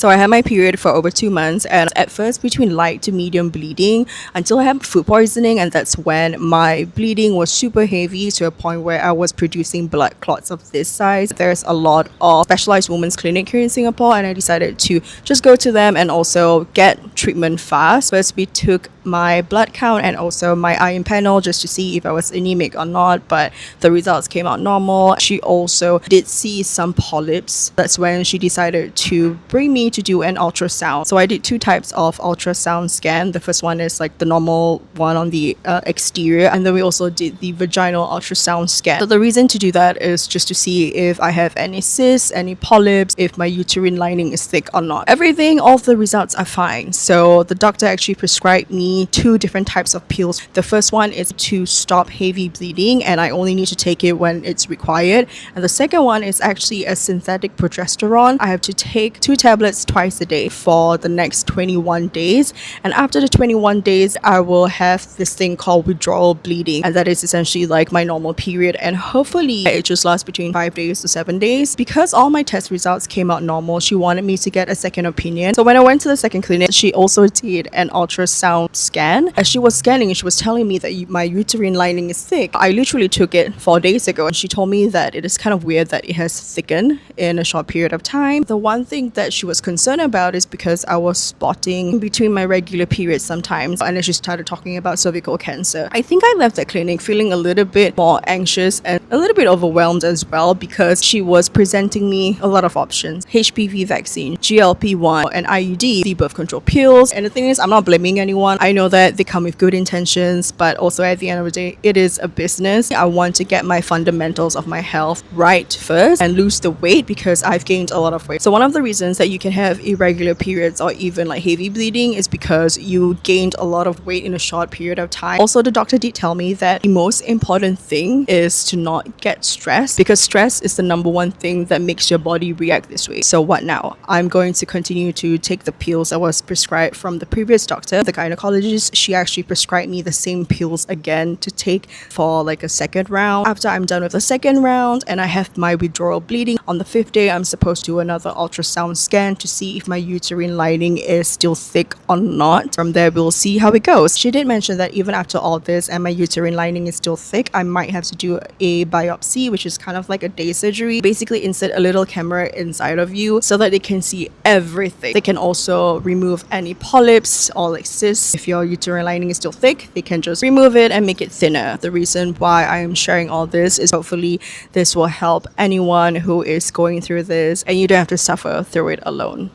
So I had my period for over 2 months, and at first between light to medium bleeding until I had food poisoning, and that's when my bleeding was super heavy to a point where I was producing blood clots of this size. There's a lot of specialized women's clinic here in Singapore, and I decided to just go to them and also get treatment fast. First, we took my blood count and also my iron panel just to see if I was anemic or not, but the results came out normal. She also did see some polyps. That's when she decided to bring me to do an ultrasound. So I did two types of ultrasound scan. The first one is like the normal one on the exterior, and then we also did the vaginal ultrasound scan. So the reason to do that is just to see if I have any cysts, any polyps, if my uterine lining is thick or not. All of the results are fine. So the doctor actually prescribed me two different types of pills. The first one is to stop heavy bleeding, and I only need to take it when it's required. And the second one is actually a synthetic progesterone. I have to take 2 tablets twice a day for the next 21 days. And after the 21 days, I will have this thing called withdrawal bleeding. And that is essentially like my normal period. And hopefully it just lasts between 5 days to 7 days. Because all my test results came out normal, she wanted me to get a second opinion. So when I went to the second clinic, she also did an ultrasound scan. As she was scanning, she was telling me that my uterine lining is thick. I literally took it 4 days ago, and she told me that it is kind of weird that it has thickened in a short period of time. The one thing that she was concerned about is because I was spotting between my regular periods sometimes, and then she started talking about cervical cancer. I think I left the clinic feeling a little bit more anxious and a little bit overwhelmed as well, because she was presenting me a lot of options: HPV vaccine, GLP-1, and IUD, the birth control pills. And the thing is, I'm not blaming anyone. I know that they come with good intentions, but also at the end of the day, it is a business. I want to get my fundamentals of my health right first and lose the weight, because I've gained a lot of weight. So one of the reasons that you can have irregular periods or even like heavy bleeding is because you gained a lot of weight in a short period of time. Also, the doctor did tell me that the most important thing is to not get stressed, because stress is the number one thing that makes your body react this way. So what now? I'm going to continue to take the pills I was prescribed from the previous doctor, the gynecologist. She actually prescribed me the same pills again to take for like a second round. After I'm done with the second round and I have my withdrawal bleeding, on the 5th day, I'm supposed to do another ultrasound scan to see if my uterine lining is still thick or not. From there, we'll see how it goes. She did mention that even after all this and my uterine lining is still thick, I might have to do a biopsy, which is kind of like a day surgery. Basically, insert a little camera inside of you so that they can see everything. They can also remove any polyps or like cysts. If your uterine lining is still thick, they can just remove it and make it thinner. The reason why I am sharing all this is hopefully this will help anyone who is going through this, and you don't have to suffer through it alone.